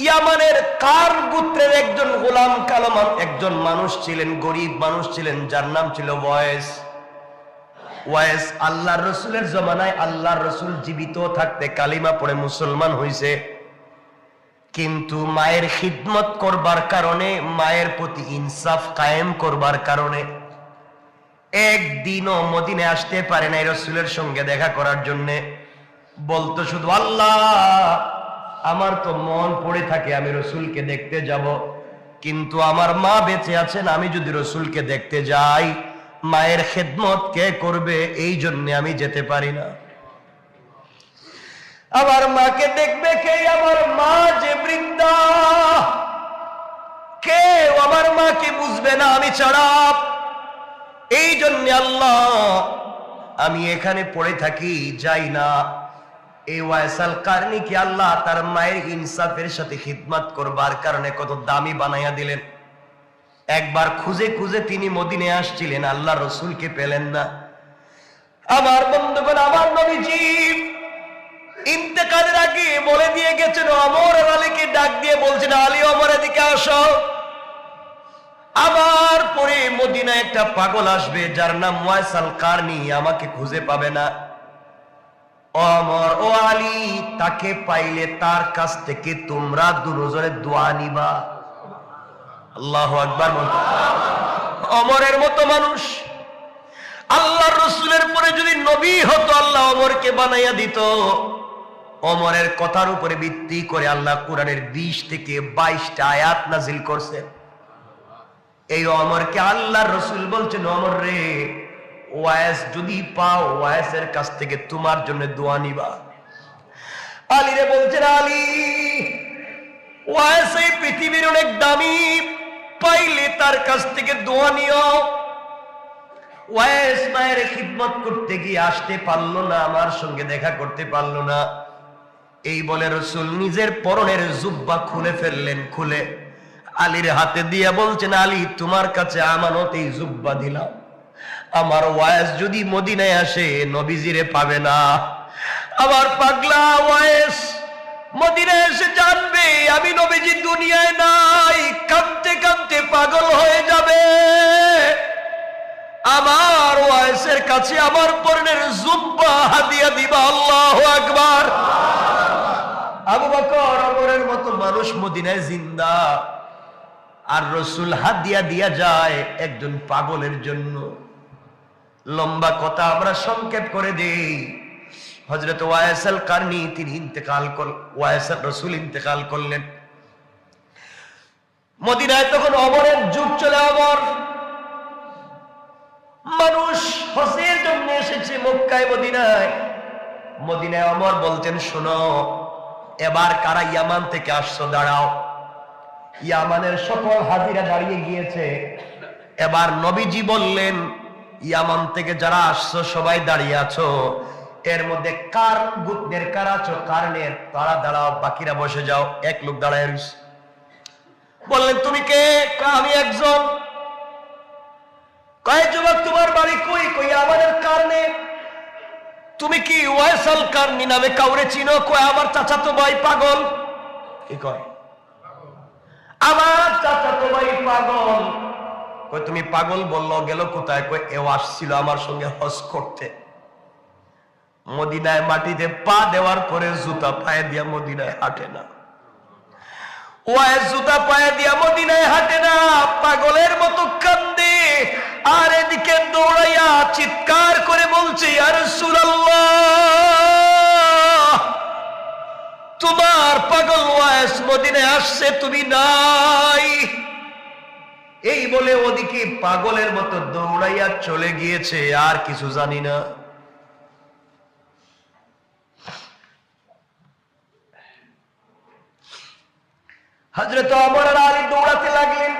ইয়ামানের কার গোত্রের একজন গোলাম কালামান একজন মানুষ ছিলেন, গরিব মানুষ ছিলেন, যার নাম ছিল ওয়াইস। ওয়াইস আল্লাহর রসুলের জমানায় আল্লাহর রসুল জীবিত থাকতে কালিমা পড়ে মুসলমান হইছে, কিন্তু মায়ের খিদমত করবার কারণে, মায়ের প্রতি ইনসাফ কায়েম করবার কারণে একদিনও মদিনায় আসতে পারে নাই রসুলের সঙ্গে দেখা করার জন্য। বলতো শুধু, আল্লাহ আমার তো মন পড়ে থাকে আমি রসুলকে দেখতে যাব, কিন্তু আমার মা বেঁচে আছেন, আমি যদি রসুলকে দেখতে যাই মায়ের খেদমত কে করবে, এই জন্য আমি যেতে পারি না। আমার মাকে দেখবে কে? আমার মা যে বৃদ্ধা, কেউ আমার মাকে বুঝবে না আমি ছাড়া। এই জন্য আল্লাহ আমি এখানে পড়ে থাকি, যাই না। এই ওয়াইসাল কারনিকে আল্লাহ তার মায়ের ইনসাফের সাথে খিদমত করবার কারণে কত দামি বানাইয়া দিলেন। একবার খুঁজে খুঁজে তিনি মদিনায় আসছিলেন, আল্লাহ রসুলকে পেলেন না। আমার বন্ধুগণ, আমার নবীজি ইন্তেকালের আগে বলে দিয়ে গেছেন, ওমর আর আলীকে ডাক দিয়ে বলছেন, আলী ওমর এদিকে আসো, আমার পরে মদিনায় একটা পাগল আসবে যার নাম ওয়াইসাল কারনি, আমাকে খুঁজে পাবে না। ওমর ও আলী, তাকে পাইলে তার কাছ থেকে তোমরা দুজনে দোয়া নিবা। আল্লাহু আকবার। ওমরের মতো মানুষ, আল্লাহর রাসূলের পরে যদি নবী হতো আল্লাহ ওমরকে বানাইয়া দিত। ওমরের কথার উপরে ভিত্তি করে আল্লাহ কোরআনের 20 থেকে 22টা আয়াত নাজিল করছেন। এই ওমরকে আল্লাহর রাসূল বলছেন, ওমর রে, ওয়াইস যদি পাও ওয়াইসের কাছ থেকে তোমার জন্য দোয়া নিবা। আলী রে বলছেন, আলী ওয়াইস এই পৃথিবীর অনেক দামি, পাইলে তার কাছ থেকে দোয়া নিও। ওয়াইস মায়ের খিদমত করতে গিয়ে আসতে পারলো না, আমার সঙ্গে দেখা করতে পারলো না। এই বলে রাসূল নিজের পরনের জুব্বা খুলে ফেললেন, খুলে আলীর হাতে দিয়ে বলছেন, আলী তোমার কাছে আমানত এই জুব্বা দিলাম, আমার ওয়াইস যদি মদিনায় আসে নবীজিরে পাবে না। আমার পাগলা ওয়াইস মদিনায় এসে জানবে আমি নবীজি দুনিয়ায় নাই, কাঁদতে কাঁদতে পাগল হয়ে যাবে। আমার ওয়াইসের কাছে আমার পরনের জুব্বা হাদিয়া দিবা। আল্লাহু আকবার। আবু বকর ওমরের মতো মানুষ মদিনায় জিন্দা, আর রাসূল হাদিয়া দিয়া যায় একজন পাগলের জন্য। লম্বা কথা আমরা সংক্ষেপ করে দেই। হযরত ওয়াইসাল কারনি তিনি ইন্তেকাল করলেন, ওয়াইসাল রাসূল ইন্তেকাল করলেন। মদিনায় তখন ওমরের যুগ চলে। ওমর মানুষ হজের জন্য এসেছে মক্কায় মদিনায়। মদিনায় ওমর বলতেন, শোনো এবার কারা ইয়ামান থেকে আসছো দাঁড়াও। ইয়ামানের সকল হাজিরা দাঁড়িয়ে গিয়েছে। এবার নবীজি বললেন, ইয়ামান থেকে যারা আসছো সবাই দাঁড়িয়ে আছো, এর মধ্যে কার গোত্রের কারা আছো, কারণের তারা দাঁড়াও, বাকিরা বসে যাও। এক লোক দাঁড়ায় রইছে। বললেন, তুমি কে? আমি একজন। কয় যুবক তোমার বাড়ি কই? কই আমাদের কারণে। তুমি কি ওয়াইসাল কারনি নামে কাউরে চিনো? কয় আমার চাচাতো ভাই পাগল। কি কয়? আমার চাচাতো ভাই পাগল। কয় তুমি পাগল বললো, গেল কোথায়? কয় এও আসছিল আমার সঙ্গে হজ করতে। মদিনায় মাটিতে পা দেওয়ার পরে জুতা পায়ে দিয়া মদিনায় হাঁটে না। ওয়াইস জুতা পায়ে দিয়া মদিনায় হাঁটে না, পাগলের মতো কান্দে। আর এদিকে দৌড়াইয়া চিৎকার করে বলছে, ইয়া রাসূলুল্লাহ, তোমার পাগল ওয়াইস মদিনায় আসছে, তুমি নাই। এই বলে ওদিকে পাগলের মতো দৌড়াইয়া চলে গিয়েছে, আর কিছু জানি না। হযরত ওমর আর আলী দৌড়াতে লাগলেন।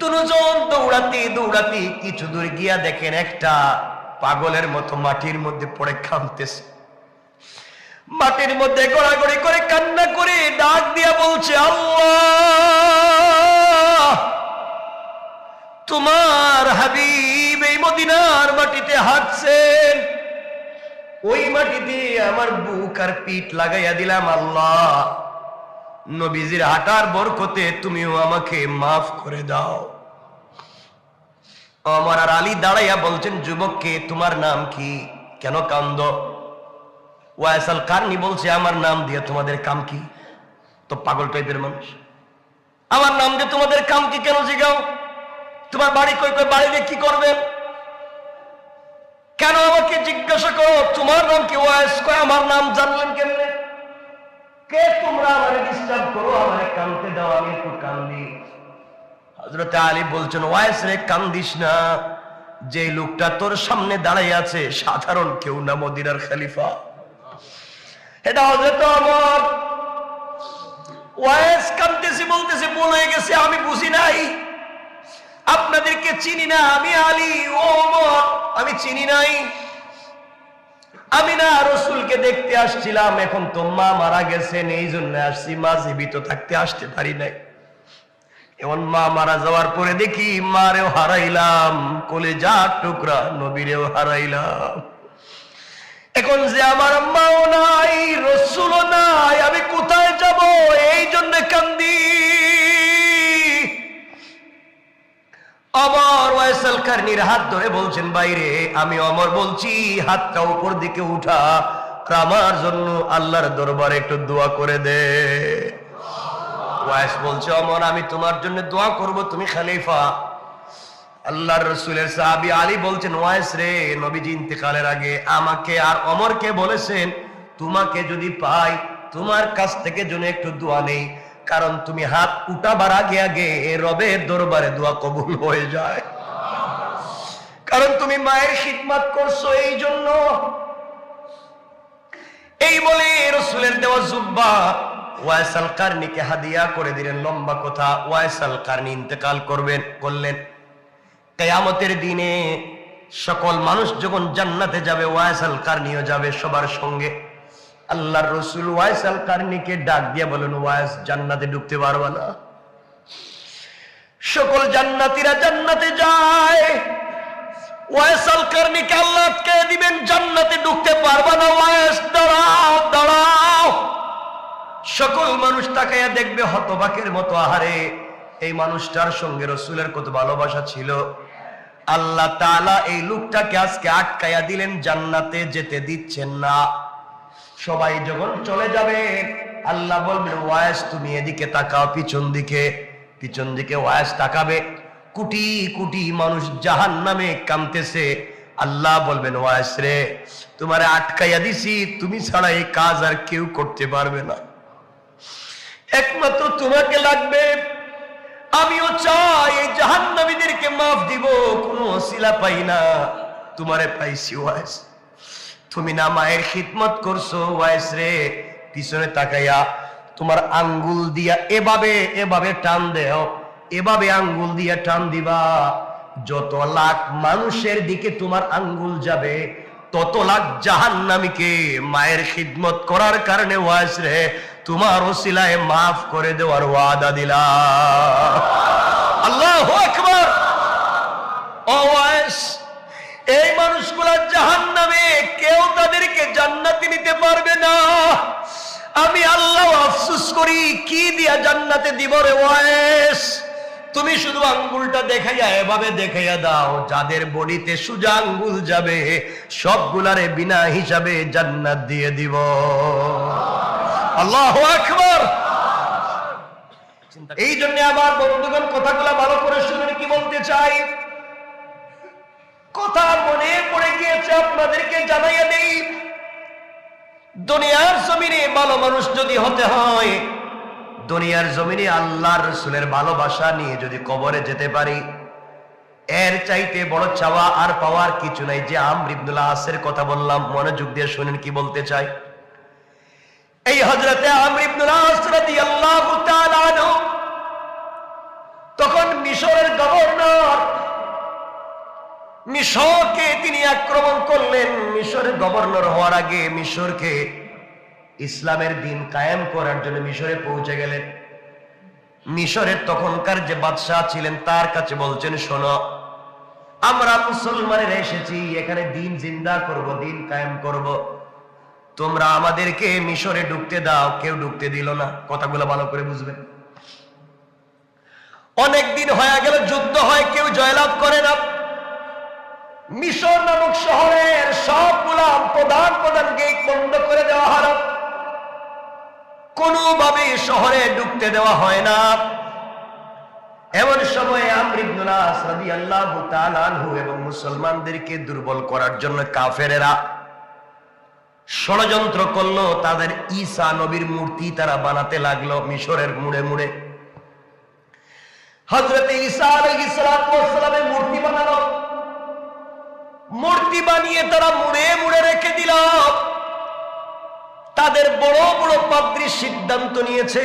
দুজন দৌড়াতে দৌড়াতে কিছু দূর গিয়া দেখেন একটা পাগলের মতো মাটির মধ্যে পড়ে কাঁদতেছে। মাটির মধ্যে গড়াগড়ি করে কান্না করে ডাক দিয়া বলছে, আল্লাহ, তোমার হাবিব এই মদিনার মাটিতে হাঁটছেন, ওই মাটিতে আমার বুক আর পিঠ লাগাইয়া দিলাম। আল্লাহ, নবীজির হাঁটার বরকতে তুমিও আমাকে মাফ করে দাও। ওমর আর আলী দাঁড়াইয়া বলছেন, যুবককে তোমার নাম কি, কেন কান্দ? ওয়াইস আল কারনি বলছে, আমার নাম দিয়ে তোমাদের কাম কি? তো পাগল টাইপের মানুষ, আমার নাম দিয়ে তোমাদের কাম কি কেন জিগাও? তোমার বাড়ি কই, কই বাড়ি দিয়ে কি করবেন? কেন আমাকে জিজ্ঞাসা করো তোমার নাম কি? ওয়াইস কয়, আমার নাম জানলেন কেমনে? কে তোমরা আমারে ডিস্টার্ব করো, আমারে কানতে দাও, আমি একটু কান্দি। হযরত আলী বলছেন, ওয়াইস রে কান্দিস না, যে লোকটা তোর সামনে দাঁড়াই আছে সাধারণ কেউ না, মদিনার খলিফা। এটা হযরত ওমর। ওয়াইস কাঁদতেছি, বলতেছে, ভুল হয়ে গেছে, আমি বুঝি নাই, আপনাদেরকে চিনি না, আমি আলী, ও ওমর, আমি চিনি নাই, আমি না রাসূলকে দেখতে আসছিলাম, এখন তো মা মারা গেছেন, এই জন্য আসছি, মা জীবিত থাকতে আসতে পারি নাই। এমন মা মারা যাওয়ার পরে দেখি মারেও হারাইলাম, কলিজার টুকরা নবীরেও হারাইলাম, এখন যে আমার মাও নাই, রাসূলও নাই, আমি কোথায় যাব? এই জন্য কান্দি। ওমর ওয়াইস আল কারনির হাত ধরে বলছেন, বাইরে আমি ওমর বলছি, হাতটা উপর দিকে উঠা, আমার জন্য আল্লাহর দরবারে একটু দোয়া করে দে। ওয়াইস বলছে, ওমর আমি তোমার জন্য দোয়া করব, তুমি খলিফা। আল্লাহর রাসূলের সাহাবী আলী বলছেন, ওয়াইস রে, নবীজি ইন্তেকালের আগে আমাকে আর ওমরকে বলেছেন, তোমাকে যদি পাই তোমার কাছ থেকে যেন একটু দোয়া নেই, কারণ তুমি হাত উঠাবার আগে আগে রবের দরবারে দোয়া কবুল হয়ে যায়, কারণ তুমি মায়ের খিদমত করছো, এই জন্য। এই বলে রাসূলের দেওয়া জুব্বা ওয়াইস আল কারনিকে হাদিয়া করে দিলেন। লম্বা কথা, ওয়াইস আল কারনি ইন্তেকাল করলেন। কিয়ামতের দিনে সকল মানুষ যখন জান্নাতে যাবে, ওয়াইস আল কারনিও যাবে সবার সঙ্গে। আল্লাহর রাসূল ওয়াইস আল কারনিকে ডাক দিয়ে বলেন, ওয়াইস জান্নাতে ঢুকতে পারবে না। সকল জান্নাতীরা জান্নাতে যায়, ওয়াইস আল কারনিকে আল্লাহ আটকে দিবেন, জান্নাতে ঢুকতে পারবে না। ওয়াইস দাঁড়াও, দাঁড়াও। সকল মানুষ তাকাইয়া দেখবে হতবাকের মতো, আহারে এই মানুষটার সঙ্গে রাসূলের কত ভালোবাসা ছিল। আল্লাহ তাআলা এই লোকটাকে আজকে আটকাইয়া দিলেন, জান্নাতে যেতে দিচ্ছেন না। সবাই যখন চলে যাবে, আল্লাহ বলবেন, ওয়াইস তুমি এদিকে তাকাও, পিছন দিকে ওয়াইস তাকাবে, কোটি কোটি মানুষ জাহান্নামে কামতেছে। আল্লাহ বলবেন, ওয়াইস রে, তোমারে আটকাইয়া দিছি, তুমি ছাড়া এই কাজ আর কেউ করতে পারবে না, একমাত্র তোমাকে লাগবে। আমিও চাই এই জাহান্নামীদেরকে মাফ দিব, কোনো ওসিলা পাই না, তোমারে পাইছি ওয়াইস। তুমি না মায়ের খিদমত করছো, ওয়াইস রে, পিছনে তাকাইয়া তোমার আঙ্গুল দিয়া এভাবে টান দেও, এভাবে আঙ্গুল দিয়া টান দিবা, যত লাখ মানুষের দিকে তোমার আঙ্গুল যাবে, তত লাখ জাহান্নামীকে মায়ের খিদমত করার কারণে ওয়াইস রে তোমার ওসিলায় মাফ করে দেওয়ার ওয়াদা দিলাম। আল্লাহু আকবার। ও ওয়াইস, এই মানুষগুলা জাহান্নামে, কেউ তাদেরকে জান্নাতে নিতে পারবে না। আমি আল্লাহ আফসোস করি, কি দিয়া জান্নাতে দিব রে ওয়াইস? তুমি শুধু আঙ্গুলটা দেখাইয়া এভাবে দেখাইয়া দাও, যাদের বডিতে সোজা আঙ্গুল যাবে সবগুলারে বিনা হিসাবে জান্নাত দিয়ে দিব। আল্লাহু আকবার। এই জন্য আমার বন্ধুগণ, কথাগুলা ভালো করে শুনুন, কি বলতে চাই। কথা মনে পড়ে গিয়েছে, আপনাদেরকে জানাইয়া দেই। দুনিয়ার জমিনে ভালো মানুষ যদি হতে হয়, দুনিয়ার জমিনে আল্লাহর রাসূলের ভালোবাসা নিয়ে যদি কবরে যেতে পারি, এর চাইতে বড় চাওয়া আর পাওয়ার কিছু নাই। যে আমর ইবনুল আসের কথা বললাম, মনোযোগ দিয়ে শুনেন কি বলতে চাই। এই হযরতে আমর ইবনুল আস রাদিয়াল্লাহু তাআলা আনহু তখন মিশরের গভর্নর, মিশরকে তিনি আক্রমণ করলেন। মিশরের গভর্নর হওয়ার আগে মিশরকে ইসলামের দিন কায়েম করার জন্য মিশরে পৌঁছে গেলেন। মিশরের তখনকার যে বাদশাহ ছিলেন তার কাছে বলছেন, শোনো, আমরা মুসলমানেরা এসেছি, এখানে দিন জিন্দা করব, দিন কায়েম করব। তোমরা আমাদেরকে মিশরে ঢুকতে দাও, কেউ ঢুকতে দিল না। কথাগুলো ভালো করে বুঝবেন। অনেকদিন হয়ে গেল, যুদ্ধ হয়, কেউ জয়লাভ করে না। মিশর নামক শহরের সবগুলা প্রধান প্রধান গেট বন্ধ করে দেওয়া হলো, কোনোভাবে শহরে ঢুকতে দেওয়া হয় না। এমন সময় আমর ইবনুল আস রাদিয়াল্লাহু তাআলা আনহু এবং মুসলমানদেরকে দুর্বল করার জন্য কাফেরেরা ষড়যন্ত্র করলো। তাদের ঈসা নবীর মূর্তি তারা বানাতে লাগলো মিশরের মুড়ে মুড়ে। হযরত ঈসা আলাইহিস সালাতু ওয়াস সালামের মূর্তি বানালো, মূর্তি বানিয়ে তারা মুড়ে মুড়ে রেখে দিল। তাদের বড় বড় পাদ্রী সিদ্ধান্ত নিয়েছে,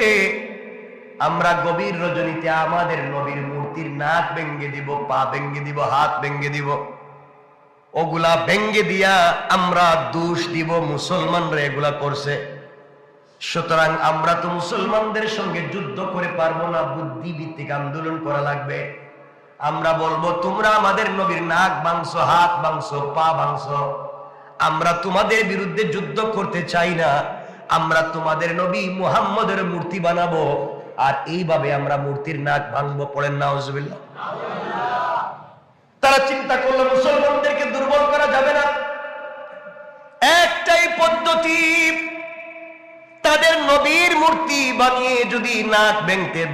আমরা গভীর রজনীতে আমাদের নবীর মূর্তির নাক ভেঙ্গে দিব, পা ভেঙ্গে দিব, হাত ভেঙ্গে দিব। ওগুলা ভেঙ্গে দিয়া আমরা দোষ দিব মুসলমানরা এগুলা করছে। সুতরাং আমরা তো মুসলমানদের সঙ্গে যুদ্ধ করে পারবো না, বুদ্ধিভিত্তিক আন্দোলন করা লাগবে। আমরা বলবো, তোমরা আমাদের নবীর নাক ভাঙছো, হাত ভাঙছো, পা ভাঙছো, আমরা তোমাদের বিরুদ্ধে যুদ্ধ করতে চাই না। আমরা তোমাদের নবী মুহাম্মদের মূর্তি বানাবো, আর এইভাবে আমরা মূর্তির নাক ভাঙবো। পড়েন নাউজুবিল্লাহ। তারা চিন্তা করলো মুসলমানদেরকে দুর্বল করা যাবে না, একটাই পদ্ধতি, তাদের নবীর মূর্তি বানিয়ে যদি নাক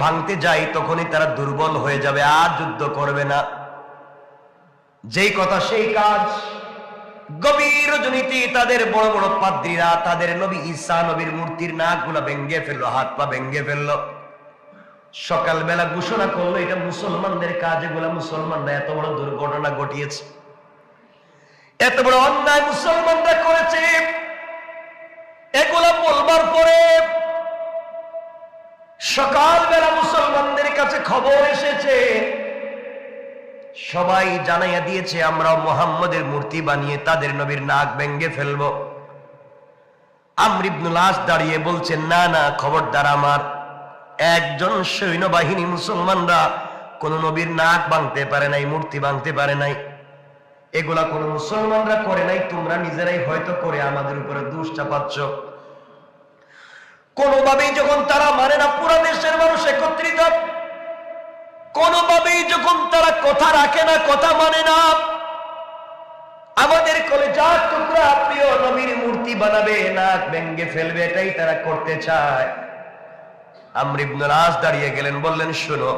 ভাঙতে যায় তখনই তারা দুর্বল হয়ে যাবে, আর যুদ্ধ করবে না। যেই কথা সেই কাজ। গভীর রজনীতে তাদের বড় বড় পাদ্রীরা তাদের নবী ঈসা নবীর মূর্তির নাকগুলা ভেঙ্গে ফেললো, হাত পা ভেঙ্গে ফেললো। সকালবেলা ঘোষণা করলো, এটা মুসলমানদের কাজ, এগুলা মুসলমানরা এত বড় দুর্ঘটনা ঘটিয়েছে, এত বড় অন্যায় মুসলমানরা করেছে। এগুলা বলবার পরে সকালবেলা মুসলমানদের কাছে খবর এসেছে, সবাই জানাইয়া দিয়েছে আমরা মুহাম্মদের মূর্তি বানিয়ে তাদের নবীর নাক ভেঙ্গে ফেলবো। আমর ইবনুল আস দাঁড়িয়ে বলছেন, না না, খবরদার, আমার একজন সৈন্যবাহিনী মুসলমানরা কোন নবীর নাক ভাঙতে পারে নাই, মূর্তি ভাঙতে পারে নাই, এগুলা কোন মুসলমানরা করে নাই, তোমরা নিজেরাই হয়তো করে আমাদের উপরে দোষ চাপাচ্ছ। কোনোভাবেই যখন তারা মানে না, পুরো দেশের মানুষ একত্রিত, কোনোভাবেই যখন তারা কথা রাখে না, কথা মানে না, আমাদের কলেজার টুকরা প্রিয় নবীর মূর্তি বানাবে, নাক ভেঙ্গে ফেলবে, এটাই তারা করতে চায়। আমর ইবনুল আস দাঁড়িয়ে গেলেন, বললেন, শোনো,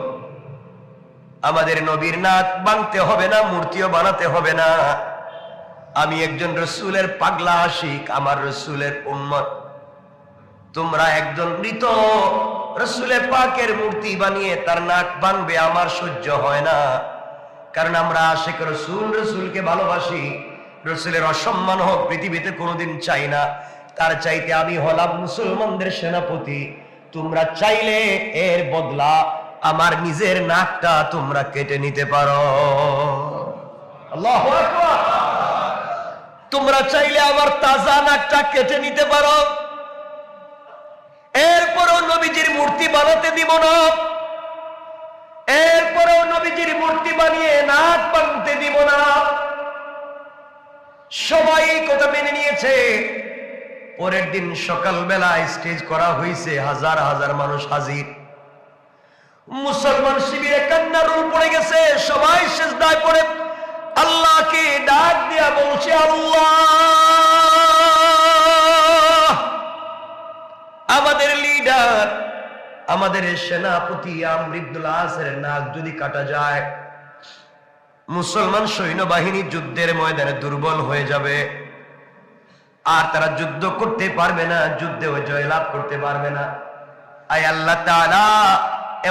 আমাদের নবীর নাক ভাঙতে হবে না, মূর্তিও বানাতে হবে না। আমি একজন রসুলের পাগলা আশিক, আমার রসুলের উম্মত। তোমরা একজন মৃত রসুলের পাকের মূর্তি বানিয়ে তার নাক ভাঙবে, আমার সহ্য হয় না। কারণ আমরা আশিক রসুল, রসুলকে ভালোবাসি, রসুলের অসম্মান হোক পৃথিবীতে কোনোদিন চাই না। তার চাইতে আমি হলাম মুসলমানদের সেনাপতি। তোমরা চাইলে এর বদলা আমার নিজের নাকটা তোমরা কেটে নিতে পারো। আল্লাহু আকবার। তোমরা চাইলে আমার তাজা নাকটা কেটে নিতে পারো, এরপরও নবীজির মূর্তি বানাতে দিব না, এরপরও নবীজির মূর্তি বানিয়ে নাক ভাঙতে দিব না। সবাই কথা মেনে নিয়েছে। পরের দিন সকালবেলা স্টেজ করা হয়েছে, হাজার হাজার মানুষ হাজির। মুসলমান শিবিরে কান্নার রোল পড়ে গেছে, সবাই সিজদায় পড়ে আল্লাহকে ডাক দিয়া বলছে, আল্লাহ, আমাদের লিডার, আমাদের সেনাপতি আমর ইবনুল আসের নাক যদি কাটা যায়, মুসলমান সৈন্যবাহিনী যুদ্ধের ময়দানে দুর্বল হয়ে যাবে, আর তারা যুদ্ধ করতে পারবে না, যুদ্ধে জয়লাভ করতে পারবে না। আয় আল্লাহ তাআলা,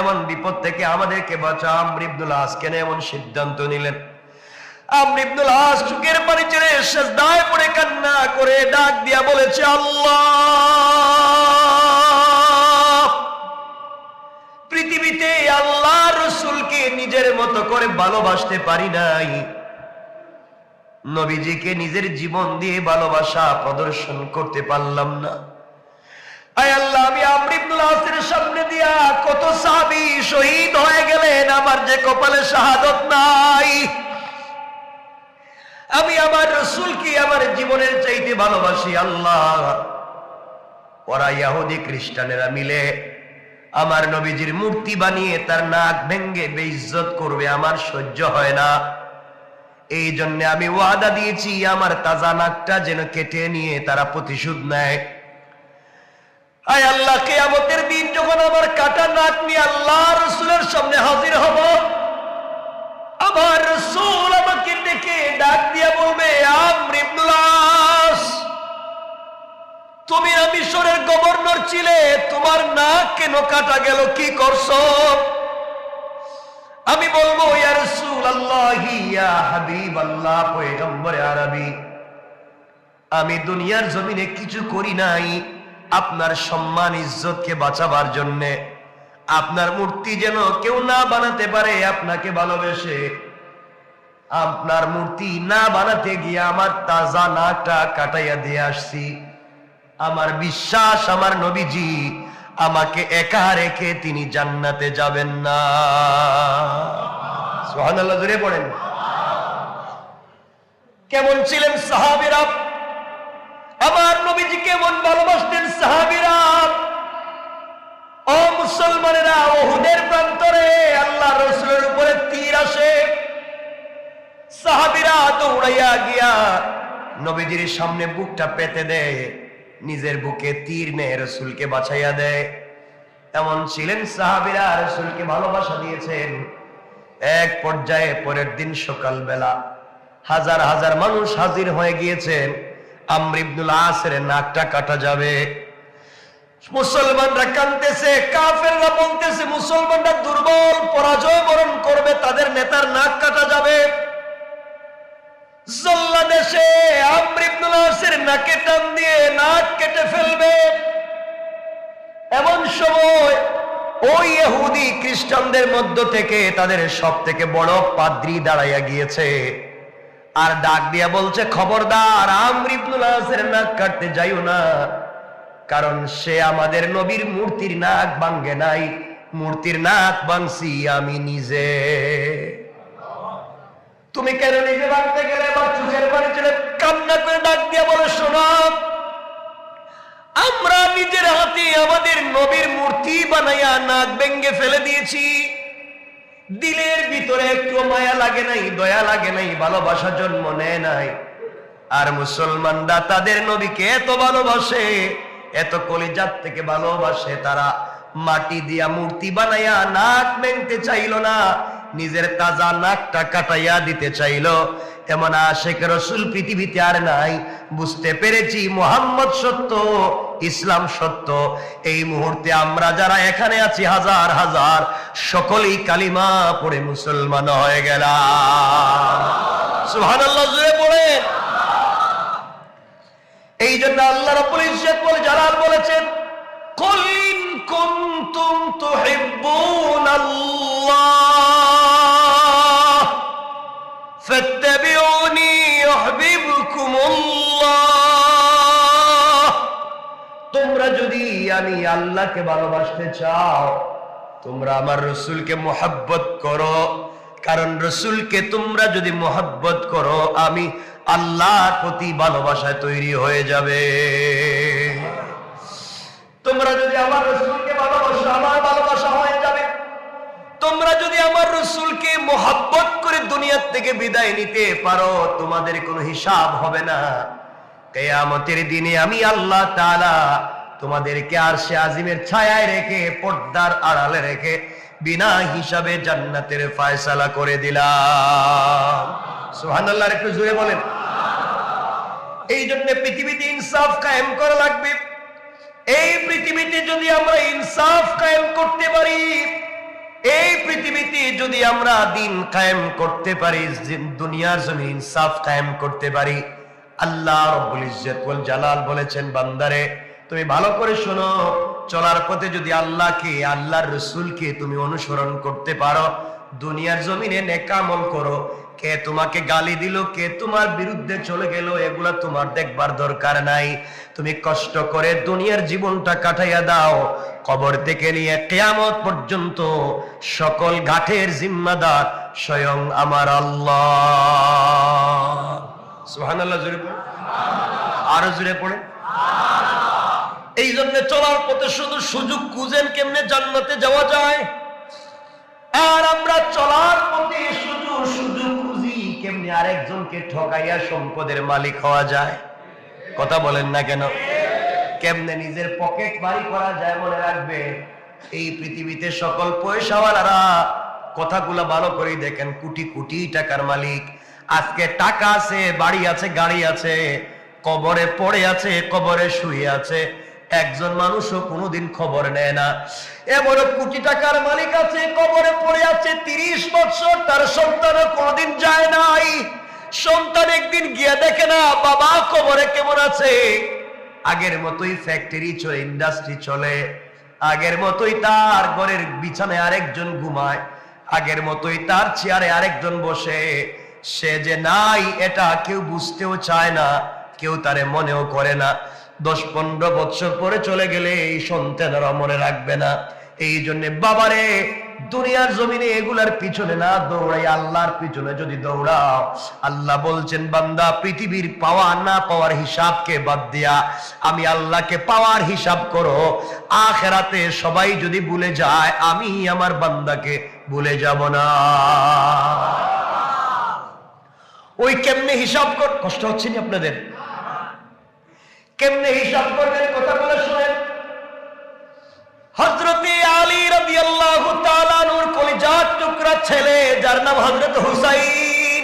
এমন বিপদ থেকে আমাদেরকে বাঁচা। আমর ইবনুল আস কেন এমন সিদ্ধান্ত নিলেন? আমর ইবনুল আস চোখের পানি ছেড়ে সিজদায় পড়ে কান্না করে ডাক দিয়া বলেছে, আল্লাহ, পৃথিবীতে আল্লাহ রসুলকে নিজের মতো করে ভালোবাসতে পারি নাই, নবীজিকে নিজের জীবন দিয়ে ভালোবাসা প্রদর্শন করতে পারলাম না। আয় আল্লাহ, আমি আমর ইবনুল আসের সামনে দিয়া কত সাহাবী শহীদ হয়ে গেলেন, আমার যে কপালে শাহাদত নাই। আমি আমার রাসূলকে আমার জীবনের চাইতে ভালোবাসি আল্লাহ। ওরা ইহুদি খ্রিস্টানেরা মিলে আমার নবীজির মূর্তি বানিয়ে তার নাক ভেঙ্গে বেইজ্জত করবে, আমার সহ্য হয় না। এই জন্য আমি ওয়াদা দিয়েছি আমার তাজা নাকটা যেন কেটে নিয়ে তারা প্রতিশোধ নেয়। আয় আল্লাহ, কিয়ামতের দিন যখন আমার কাটা নাক নিয়ে আল্লাহ রাসূলের সামনে হাজির হব, আমার রাসূল আমাকে ডেকে ডাক দিয়ে বলবে, আমর ইবনুল আস, তুমি মিশরের গভর্নর ছিলে, তোমার নাক কেন কাটা গেল, কি করছো? আমি বলবো, ইয়া রাসূলুল্লাহ, ইয়া হাবিবাল্লাহ, পয়গম্বরে আরবি, আমি দুনিয়ার জমিনে কিছু করি নাই আপনার সম্মান ইজ্জতকে বাঁচাবার জন্য, আপনার মূর্তি যেন কেউ না বানাতে পারে আপনাকে ভালোবেসে। আপনার মূর্তি না বানাতে গিয়ে আমার তাজা নাকটা কাটাইয়া দিয়ে আসছি। আমার বিশ্বাস আমার নবীজি আমাকে একা রেখে তিনি জান্নাতে যাবেন না। সুবহানাল্লাহ, জোরে পড়েন। কেমন ছিলেন সাহাবীরা? আমার নবীজি কেমন ভালোবাসতেন সাহাবীরা? ও মুসলমানেরা, উহুদের প্রান্তরে আল্লাহ রাসূলের উপরে তীর আসে, সাহাবীরা দৌড়াইয়া গিয়া নবীজির সামনে বুকটা পেতে দেয়, নিজের বুকে তীর নিয়ে রাসূলকে বাঁচাইয়া দেয়। এমন ছিলেন সাহাবীরা, রাসূলকে ভালোবাসা দিয়েছেন। এক পর্যায়ে পরের দিন সকালবেলা হাজার হাজার মানুষ হাজির হয়ে গিয়েছেন, আমর ইবনুল আসের নাকটা কাটা যাবে। মুসলমানরা কাঁদতেছে, কাফেররা বলতেছে মুসলমানরা দুর্বল, পরাজয় বরণ করবে, তাদের নেতার নাক কাটা যাবে। জল্লাদেশে আমর ইবনুল আসের নাকে টান দিয়ে নাক কেটে ফেলবে। এমন সময় ওই ইহুদি খ্রিস্টানদের মধ্য থেকে তাদের সব থেকে বড় পাদ্রী দাঁড়াইয়া গিয়েছে আর ডাক দিয়া বলছে, খবরদার, আমর ইবনুল আসের নাক কাটতে যাইও না, কারণ সে আমাদের নবীর মূর্তির নাক ভাঙ্গে নাই, মূর্তির নাক ভাঙছি আমি নিজে। তুমি কেন নিজে ভাঙতে গেলে? আমার চোখের পানি ছেড়ে কান্না করে ডাক দিয়া বলে, শোনো, আমরা নিজের হাতে আমাদের নবীর মূর্তি বানাইয়া নাক ভেঙ্গে ফেলে দিয়েছি। দিলের ভিতরে একটু মায়া লাগে নাই, দয়া লাগে নাই, ভালোবাসা জন্ম নেয় নাই। আর মুসলমানরা তাদের নবীকে এত ভালোবাসে, এত কলিজাত থেকে ভালোবাসে, তারা মাটি দিয়া মূর্তি বানাইয়া নাক ভেঙতে চাইল না, নিজের তাজা নাকটা কাটাইয়া দিতে চাইল। এমন আশিক রাসূল পৃথিবীতে আর নাই। বুঝতে পেরেছি মুহাম্মদ সত্য, ইসলাম সত্য। এই মুহূর্তে আমরা যারা এখানে আছি হাজার হাজার, সকলেই কালিমা পড়ে মুসলমান হয়ে গেলাম। সুবহানাল্লাহ, জোরে পড়েন। এই জন্য আল্লাহ রাব্বুল ইজ্জত ওয়াল জালাল বলেছেন, কুল ইন কুনতুম তুহিব্বুনাল্লাহ ফাত্তাবিউনি ইউহিব্বুকুমুল্লাহ। তোমরা যদি আমি আল্লাহকে ভালোবাসতে চাও, তোমরা আমার রাসূলকে মুহাব্বত করো, কারণ রাসূলকে তোমরা যদি মুহাব্বত করো, আমি আল্লাহর প্রতি ভালোবাসায় তৈরি হয়ে যাবে। তোমরা যদি আমার রাসূলকে ভালোবাসো, আমার ভালোবাসা হয়ে যাবে। তোমরা যদি আমার রাসূলকে মুহাব্বত করে দুনিয়া থেকে বিদায় নিতে পারো, তোমাদের কোনো হিসাব হবে না। কিয়ামতের দিনে আমি আল্লাহ তাআলা তোমাদেরকে আরশে আজিমের ছায়ায় রেখে, পর্দার আড়ালে রেখে বিনা হিসাবে জান্নাতের ফয়সালা করে দিলাম। সুবহানাল্লাহ, একটু জোরে বলেন। এই জন্য পৃথিবীতে ইনসাফ কায়েম করা লাগবে। এই পৃথিবীতে যদি আমরা ইনসাফ কায়েম করতে পারি, এই পৃথিবীতে যদি আমরা দিন কায়েম করতে পারি, দুনিয়ার জন্য ইনসাফ কায়েম করতে পারি, আল্লাহ রাব্বুল ইজ্জত ওয়াল জালাল বলেছেন, বান্দারে তুমি ভালো করে শোনো, চলার পথে যদি আল্লাহকে, আল্লাহর রাসূলকে তুমি অনুসরণ করতে পারো, দুনিয়ার জমিনে নেক আমল করো, কে তোমাকে গালি দিল, কে তোমার বিরুদ্ধে চলে গেল, এগুলা তোমার দেখবার দরকার নাই। তুমি কষ্ট করে দুনিয়ার জীবনটা কাটাইয়া দাও, কবর থেকে নিয়ে কিয়ামত পর্যন্ত সকল ঘাটের জিম্মাদার স্বয়ং আমার আল্লাহ। সুবহানাল্লাহ জোরে পড়ে, আরো জোরে পড়ে। এই জন্য চলার পথে শুধু সুযোগ খুঁজেন কেমনে জান্নাতে যাওয়া যায়, আর আমরা চলার পথে শুধু সুযোগ খুঁজি কেমনে আরেকজনকে ঠকাইয়া সম্পদের মালিক হওয়া যায়। কথা বলেন না কেন? কেমনে নিজের পকেট ভারী করা যায়। মনে রাখবে, এই পৃথিবীতে সকল পয়সাওয়ালারা, কথাগুলো ভালো করে দেখেন, কোটি কোটি টাকার মালিক। আজকে টাকা আছে, বাড়ি আছে, গাড়ি আছে, কবরে পড়ে আছে, কবরে শুয়ে আছে, একজন মানুষও কোনোদিন খবর নেয় না। এমন কোটি টাকার মালিক আছে, কবরে পড়ে আছে 30 বছর, তার সন্তানও কোনোদিন যায় নাই। সন্তান একদিন গিয়ে দেখে না বাবা কবরে কেমন আছে। আগের মতোই ফ্যাক্টরি চলে, ইন্ডাস্ট্রি চলে, আগের মতোই তার ঘরের বিছানায় আরেকজন ঘুমায়, আগের মতোই তার চেয়ারে আরেকজন বসে। সে যে নাই এটা কেউ বুঝতেও চায় না, কেউ তারে মনেও করে না। 10-15 বছর পরে চলে গেলে এই সন্তানেরা মনে রাখবে না। এই জন্য বাবারে, দুনিয়ার জমিনে এগুলার পিছনে না দৌড়াই আল্লাহর পিছনে যদি দৌড়াও, আল্লাহ বলছেন বান্দা পৃথিবীর পাওয়া না পাওয়ার হিসাবকে বাদ দিয়া আমি আল্লাহকে পাওয়ার হিসাব করো। আখিরাতে সবাই যদি ভুলে যায়, আমি আমার বান্দাকে ভুলে যাব না। ওই কেমনে হিসাব কর, কষ্ট হচ্ছে না আপনাদের? কেমনে হিসাব করবেন কথাগুলো শুনেন। হযরতে আলী রাদিয়াল্লাহু তাআলা আনহুর কলিজার টুকরা ছেলে, যার নাম হযরত হুসাইন,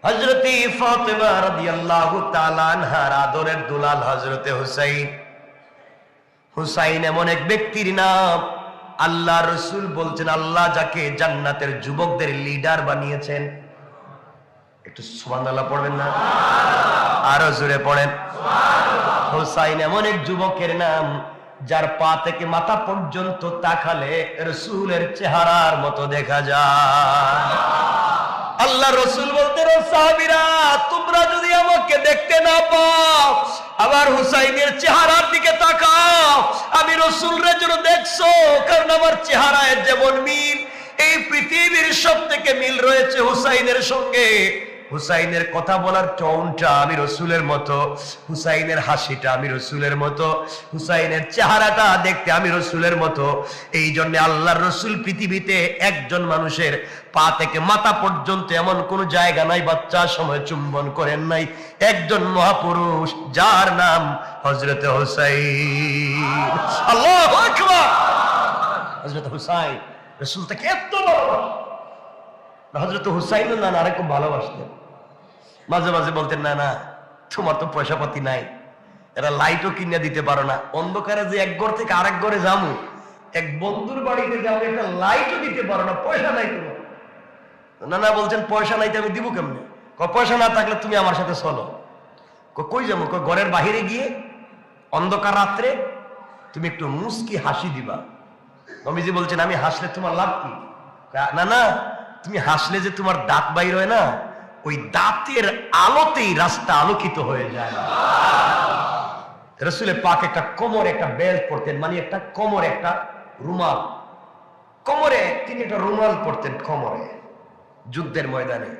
হযরতে ফাতেমা রাদিয়াল্লাহু তাআলা আনহার আদরের দুলাল হযরতে হুসাইন। হুসাইন এমন এক ব্যক্তির নাম, আল্লাহ রাসূল বলছেন আল্লাহ যাকে জান্নাতের যুবকদের লিডার বানিয়েছেন। একটু সুবহানাল্লাহ পড়বেন না? আরো জোরে পড়েন সুবহানাল্লাহ। হুসাইন এমন এক যুবকের নাম যার পা থেকে মাথা পর্যন্ত তাকালে রাসূলের চেহারার মতো দেখা যায়। আল্লাহ রাসূল বলতেন, ও সাহাবীরা, তোমরা যদি আমাকে দেখতে না পাও, আবার হুসাইনের চেহারার দিকে তাকাও। আমি রাসূলের জন্য দেখছো, কারণ আমার চেহারায় যেমন মিল, এই পৃথিবীর সবথেকে মিল রয়েছে হুসাইনের সঙ্গে। হুসাইনের কথা বলার টোনটা আমি রসুলের মতো, হুসাইনের হাসিটা আমি রসুলের মতো, হুসাইনের চেহারাটা দেখতে আমি রসুলের মতো। এই জন্য আল্লাহর রসুল পৃথিবীতে একজন মানুষের পা থেকে মাথা পর্যন্ত এমন কোন জায়গা নাই বাচ্চার সময় চুম্বন করেন নাই। একজন মহাপুরুষ যার নাম হযরত হুসাইন। আল্লাহু আকবার। হযরত হুসাইন রসুল তাকে এত ভালোবাসতেন। হযরত হুসাইন না আরে খুব ভালোবাসতেন। মাঝে মাঝে বলতেন, না না তোমার তো পয়সা পাতি নাই, এরা লাইটও কিনে দিতে পারো না, অন্ধকারে যে এক ঘর থেকে আরেক ঘরে যাবো, এক বন্ধুর বাড়িতে যাবো, একটা লাইটও দিতে পারো না, পয়সা নাই তোমার। না না বলছেন পয়সা নাই তো আমি দিব কেমনে? পয়সা না থাকলে তুমি আমার সাথে চলো। কই যাবো? ঘরের বাহিরে গিয়ে অন্ধকার রাত্রে তুমি একটু মুস্কি হাসি দিবা। নবীজি বলছেন, আমি হাসলে তোমার লাভ কি? না না, তুমি হাসলে যে তোমার দাঁত বাইর হয় না, ওই দাঁতের আলোতেই রাস্তা আলোকিত হয়ে যায়। রাসূলের পাক একটা কোমরে একটা বেল্ট পরতেন, মানে একটা কোমরে একটা রুমাল, কোমরে তিনি একটা রুমাল পরতেন কোমরে। যুদ্ধের ময়দানে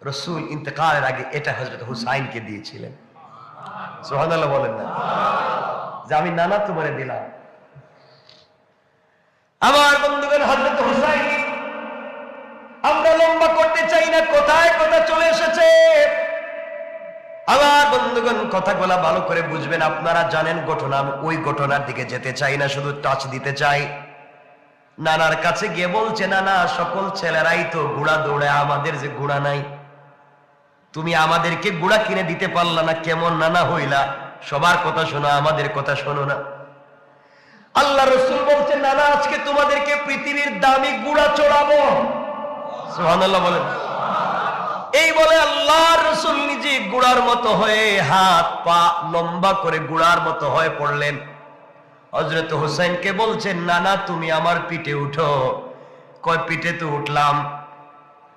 রাসূল ইন্তেকালের আগে এটা হযরত হুসাইনকে দিয়েছিলেন। সুবহানাল্লাহ বলেন না? যে আমি নানা তোমারে দিলাম। আমার বন্ধুগণ, হযরত হুসাইন, আমরা লম্বা করতে চাই না, কোথায় কথা চলে এসেছে। আমার বন্ধুগণ, কথাগুলা ভালো করে বুঝবেন। আপনারা জানেন ঘটনা, ওই ঘটনার দিকে যেতে চাই না, শুধু টাচ দিতে চাই। নানার কাছে গিয়ে বলছে, নানা সকল ছেলেরাই তো ঘোড়া দৌড়ে, আমাদের যে ঘোড়া নাই, তুমি আমাদেরকে ঘোড়া কিনে দিতে পারলা না, কেমন নানা হইলা? সবার কথা শোনো, আমাদের কথা শোনো না। আল্লাহ রাসূল বলছেন, নানা আজকে তোমাদেরকে পৃথিবীর দামি ঘোড়া চড়াবো। সুবহানাল্লাহ বলেন। এই বলে আল্লাহর রাসূল নিজে ঘোড়ার মতো হয়ে হাত পা লম্বা করে ঘোড়ার মতো হয়ে পড়লেন। হযরত হুসাইনকে বলছেন, নানা তুমি আমার পিঠে উঠো। কয় পিঠে তো উঠলাম।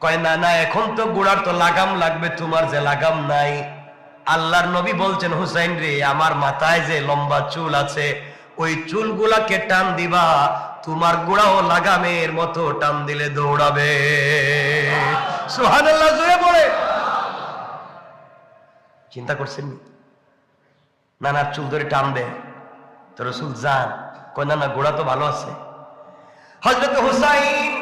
কয় না না, এখন তো ঘোড়ার তো লাগাম লাগবে, তোমার যে লাগাম নাই। আল্লাহর নবী বলছেন, হুসাইন রে, আমার মাথায় যে লম্বা চুল আছে, ওই চুলগুলাকে টান দিবা, তোমার ঘোড়াও লাগামের মতো টান দিলে দৌড়াবে। সুবহানাল্লাহ জোরে বলে। চিন্তা করছেন নানার চুল ধরে টানবে তো রসুল যান, কয় না গোড়া তো ভালো আছে। হযরত হুসাইন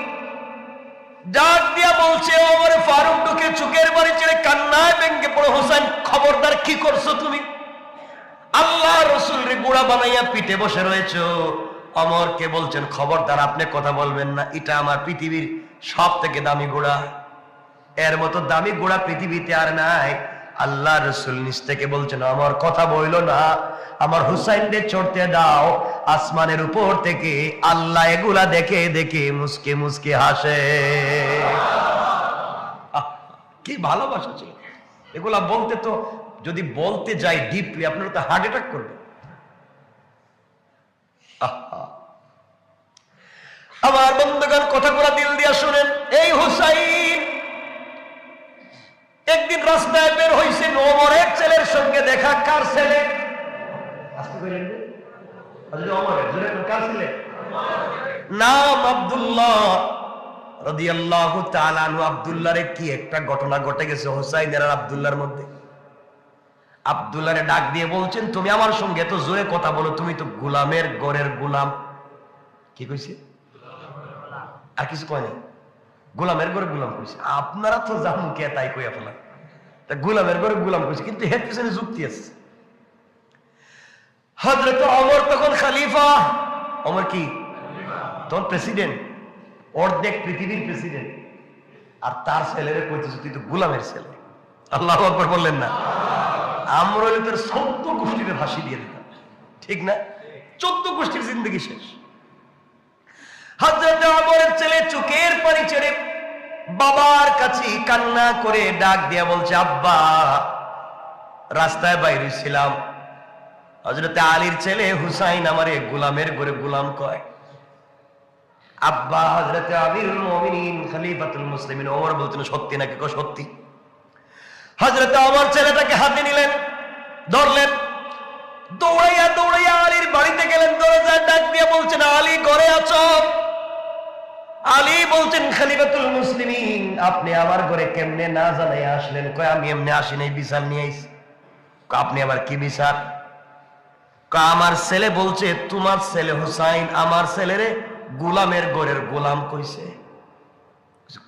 ডাক দিয়া বলছে, ওমর ফারুক ঢুকে চোখের বাড়ি ছেড়ে কান্নায় ভেঙে পড়ে, হুসাইন খবরদার, কি করছো তুমি? আল্লাহ রসুল রে গোড়া বানাইয়া পিঠে বসে রয়েছো। ওমরকে বলছেন, খবরদার, আপনি কথা বলবেন না, এটা আমার পৃথিবীর সব থেকে দামি গোড়া, এর মতো দামি গোড়া পৃথিবীতে আর নাই। আল্লাহ রসুল নিজ থেকে বলছেন, আমার কথা বইল না, আমার হুসাইনকে চড়তে দাও। আসমানের উপর থেকে আল্লাহ এগুলা দেখে দেখে মুসকে মুসকে হাসে। কি ভালোবাসা ছিল এগুলা বলতে, তো যদি বলতে যাই ডিপলি আপনারা তো হার্ট অ্যাটাক করবে। আমার বন্ধুগণ, কথাগুলা দিল দিয়া শুনেন। এই হুসাইন একদিন রাস্তায় বের হইছে, ওমরের ছেলের সঙ্গে দেখা। কার ছেলে? নাম আব্দুল্লাহ রাদিয়াল্লাহু তাআলা আনহু। আব্দুল্লাহর কি একটা ঘটনা ঘটে গেছে হুসাইনের আর আব্দুল্লাহর মধ্যে। আব্দুল্লাহরে ডাক দিয়ে বলছেন, তুমি আমার সঙ্গে এত জোরে কথা বলো, তুমি তো গোলামের ঘরের গোলাম। কি কইছে? আর কিছু কয় নাই, গোলামের ঘরে গোলাম কইছে। আপনারা তো জামু কে তাই কইয়া ফেলা, গোলামের ঘরে গোলাম কইছে, কিন্তু এর পিছনে যুক্তি আছে। হযরত ওমর তখন খলিফা। ওমর কি তখন প্রেসিডেন্ট, অর্ধেক পৃথিবীর প্রেসিডেন্ট, আর তার ছেলেরে কইতেছে তুই তো গোলামের ছেলে। আল্লাহু আকবার বললেন না? আমরা হলে তোর 14 গোষ্ঠীর ফাঁসি দিয়ে দিতাম, ঠিক না? 14 গোষ্ঠীর জিন্দগি শেষ। হযরত ওমরের ছেলে চোখের পানি ছেড়ে বাবার কাছে কান্না করে ডাক দিয়া বলছে, আব্বা, রাস্তায় বাইরে ছিলাম, হযরত আলীর ছেলে হুসাইন আমারে গোলামের ঘরে গোলাম কয়। আব্বা হযরত আমিরুল মুমিনিন খলিফাতুল মুসলিমিন ওমর বলতেন, সত্যি নাকি? কো সত্যি। হযরত ওমর ছেলেটাকে হাতে নিলেন, ধরলেন, দৌড়াইয়া দৌড়াইয়া আলীর বাড়িতে গেলেন, দরজায় ডাক দিয়ে বলছেন, আলী ঘরে আছো? আলী বলছেন, খলিফাতুল মুসলিমিন, আপনি আমার ঘরে কেমনে না জানাই আসলেন? কয়, আমি এমনি আসি নাই, বিচার নিয়ে আইছি। আপনি আবার কি বিচার? আমার ছেলে বলছে তোমার ছেলে হুসাইন আমার ছেলেরে গোলামের ঘরের গোলাম কইছে।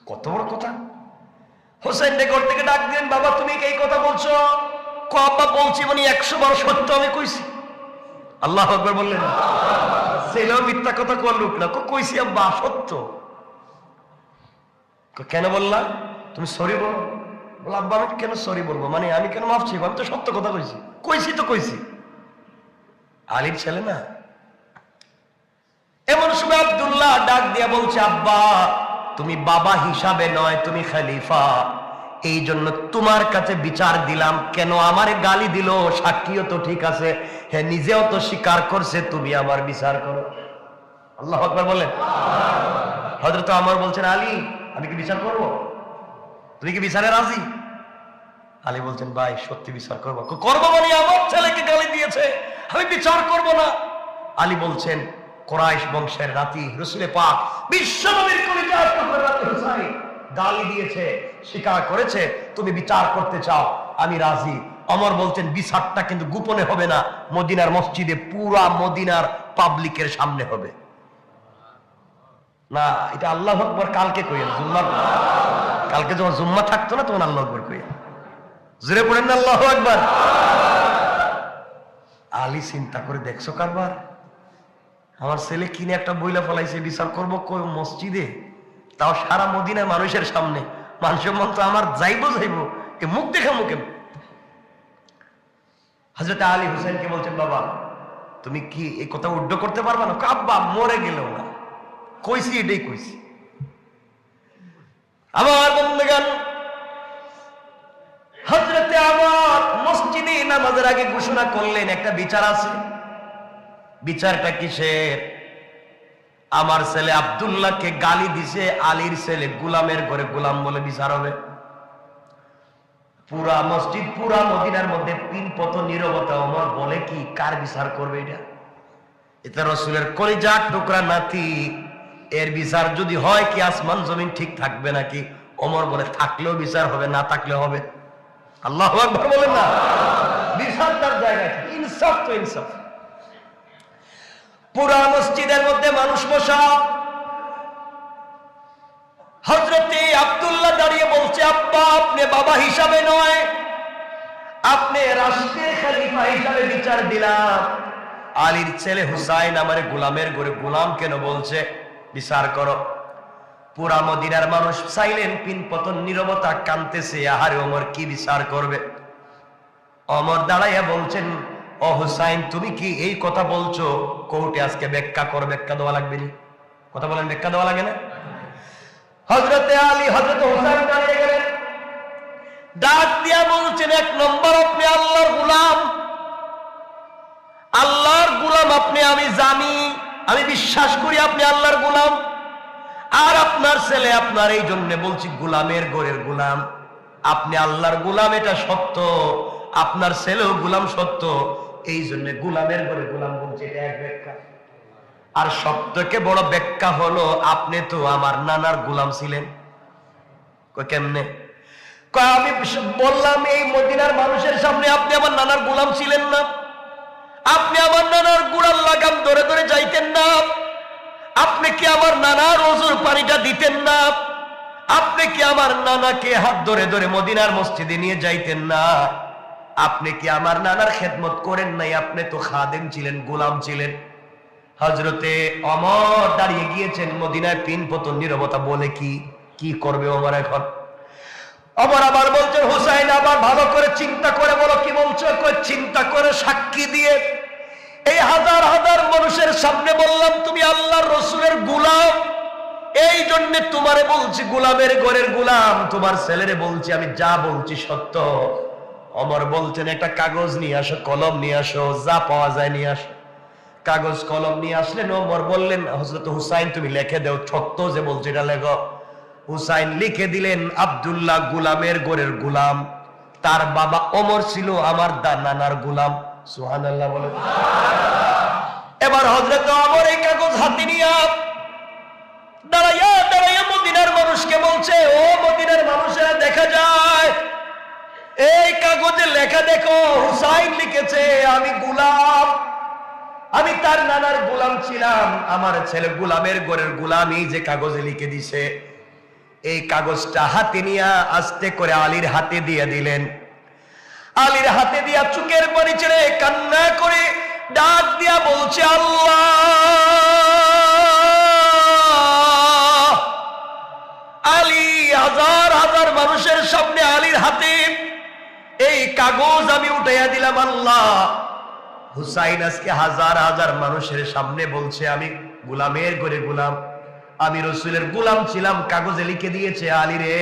কত বড় কথা! হুসাইন ঘর থেকে ডাক দিলেন, বাবা তুমি কি এই কথা বলছো? আব্বা বলছি, মানে 100 বার সত্য আমি কইছি। আল্লাহু আকবার বললেন। ছেলেও মিথ্যা কথা কইলুক না, কইছি আব্বা সত্য। কেন বললা? তুমি সরি বলো। বল, আব্বা আমি কেন সরি বলবো, মানে আমি কেন মাফ চাইবো? আমি তো সত্য কথা কইছি। কইছি তো কইছি। আলীর ছেলে না? এমন সময় আব্দুল্লাহ ডাক দিয়া বলছে, আব্বা তুমি বাবা হিসাবে নয়, তুমি খলিফা, এই জন্য তোমার কাছে বিচার দিলাম। কেন আমারে গালি দিল? সাক্ষীও তো ঠিক আছে, হ্যাঁ নিজেও তো স্বীকার করছে, তুমি আমার বিচার করো। আল্লাহু আকবার বলেন। হযরত ওমর বলছেন, আলী আমি কি বিচার করব? তুমি কি বিচারে রাজি? আলী বলছেন, ভাই সত্যি বিচার করবো। করবো মানে আমার ছেলেকে গালি দিয়েছে, আমি বিচার করব না। আলী বলছেন, কুরাইশ বংশের নাতি রাসূল পাক বিশ্বনবীর কলিজার টুকরা নাতি হুসাইন গালি দিয়েছে, স্বীকার করেছে, তুমি বিচার করতে চাও, আমি রাজি। ওমর বলছেন, বিচারটা কিন্তু গোপনে হবে না, মদিনার মসজিদে, পুরা মদিনার পাবলিকের সামনে হবে। না, এটা আল্লাহু আকবার কালকে কইেন, জুম্মার কালকে যখন জুম্মা থাকতো না তখন আল্লাহু আকবার কইেন। জোরে পড়েন না আল্লাহু আকবার। আলী চিন্তা করে, দেখছো কারবার, আমার ছেলে কিনে একটা বইলা ফলাইছে, বিচার করবো কই মসজিদে, তাও সারা মদিনার মানুষের সামনে। মানুষের মন তো আমার যাইবো এ মুখ দেখা মুখে। হযরত আলী হুসাইনকে বলছেন, বাবা তুমি কি এই কথা উড্ড করতে পারবা না? আব্বা মরে গেলেও না, কইছি এটাই কইছি। আমার বন্ধুগণ, হযরতে ওমর মসজিদে নামাজের আগে ঘোষণা করলেন, একটা বিচার আছে। বিচারটা কিসের? আমার ছেলে আব্দুল্লাহকে গালি দিছে, আলীর ছেলে গোলামের ঘরে গোলাম বলে বিচার হবে। পুরা মসজিদ, পুরা মদিনার মধ্যে পিনপত নীরবতা। ওমর বলে, কি কার বিচার করবে এটা? এটা রাসূলের কলিজার টুকরা নাতি, এর বিচার যদি হয় কি আসমান জমিন ঠিক থাকবে নাকি? ওমর বলে, থাকলেও বিচার হবে, না থাকলেও হবে। আল্লাহু আকবার বলেন না। বিচার তার জায়গায়, ইনসাফ তো ইনসাফ। পুরা মসজিদের মধ্যে মানুষ বসা, হযরতে আব্দুল্লাহ দাঁড়িয়ে বলছে, আব্বা আপনি বাবা হিসাবে নয়, আপনি রাষ্ট্রের খলিফা হিসাবে বিচার দিলাম। আলীর ছেলে হুসাইন আমার গোলামের ঘরে গোলাম কেন বলছে, বিচার করো। পুরা মদিনার মানুষ সাইলেন্ট, পিন পতন নীরবতা, কাঁদতেছে। আহারে ওমর কি বিচার করবে? ওমর দাঁড়াইয়া বলছেন, ও হুসাইন তুমি কি এই কথা বলছো? কোর্টে আজকে ব্যাখ্যা কর, ব্যাখ্যা দেওয়া লাগবে না। কথা বলেন, ব্যাখ্যা দেওয়া লাগে না? হযরতে আলী হযরত হুসাইন দাঁড়িয়ে গেলেন, ডাক দিয়া বলছেন, এক নম্বর আপনি আল্লাহর গোলাম, আল্লাহর গোলাম আপনি, আমি জানি, আমি বিশ্বাস করি আপনি আল্লাহর গোলাম। আর আপনার ছেলে, আপনার এই জন্য বলছি গোলামের ঘরের গোলাম, আপনি আল্লাহর গোলাম এটা সত্য, আপনার ছেলেও গোলাম সত্য, এই জন্য গোলামের ঘরে গোলাম বলছি, এটা এক ব্যাখ্যা। আর সবথেকে বড় ব্যাখ্যা হলো, আপনি তো আমার নানার গোলাম ছিলেন। কেমনে? আমি বললাম এই মদিনার মানুষের সামনে আপনি আমার নানার গোলাম ছিলেন না, আপনি আমার নানার গোড়ার লাগাম ধরে ধরে যাইতেন না, আপনি কি আমার নানার ওযুর পানিটা দিতেন না, আপনি কি আমার নানাকে হাত ধরে ধরে মদিনার মসজিদে নিয়ে যাইতেন না, আপনি কি আমার নানার খেদমত করেন নাই? আপনি তো খাদেম ছিলেন, গোলাম ছিলেন। হযরতে ওমর দাঁড়িয়ে গিয়েছেন, মদিনায় পিন পতন নীরবতা। বলে কি করবে ওমর এখন? ওমর আবার বলছেন, হুসাইন আবার ভালো করে চিন্তা করে বলো কি বলছো। চিন্তা করে সাক্ষী দিয়ে এই হাজার হাজার মানুষের সামনে বললাম তুমি আল্লাহর রাসূলের গোলাম, এই জন্য তোমারে বলছি গোলামের ঘরের গোলাম, তোমার ছেলেরে বলছি আমি যা বলছি সত্য। ওমর বলছেন, একটা কাগজ নিয়ে আসো, কলম নিয়ে আসো, যা পাওয়া যায় নিয়ে আসো। কাগজ কলম নিয়ে আসলেন। ওমর বললেন, হযরত হুসাইন তুমি লিখে দাও, সত্য যে বলছি এটা লেখো। হুসাইন লিখে দিলেন, আব্দুল্লাহ গোলামের ঘরের গোলাম, তার বাবা ওমর ছিল আমার নানার গোলাম। সুবহানাল্লাহ বলে। এবার হযরত ওমর এই কাগজ হাতে নিয়ে দাঁড়াইয়া দাঁড়াইয়া মদিনার মানুষকে বলছে, ও মদিনার মানুষেরা দেখা যায় এই কাগজে লেখা দেখো, হুসাইন লিখেছে আমি গোলাম, আমি তার নানার গোলাম ছিলাম, আমার ছেলে গোলামের ঘরের গোলাম, এই যে কাগজে লিখে দিছে। এই কাগজটা হাতে নিয়ে আস্তে করে আলীর হাতে দিয়ে দিলেন। আলীর হাতে দিয়া চোখের পানি ছেড়ে কান্না করে ডাক দিয়া বলছে, আল্লাহ। আলী হাজার হাজার মানুষের সামনে আলীর হাতে এই কাগজ আমি উঠাইয়া দিলাম। আল্লাহ, হুসাইন আজকে হাজার হাজার মানুষের সামনে বলছে আমি গোলামের ঘরে গোলাম, আমি রাসূলের গোলাম ছিলাম, কাগজে লিখে দিয়েছে। আলী রে,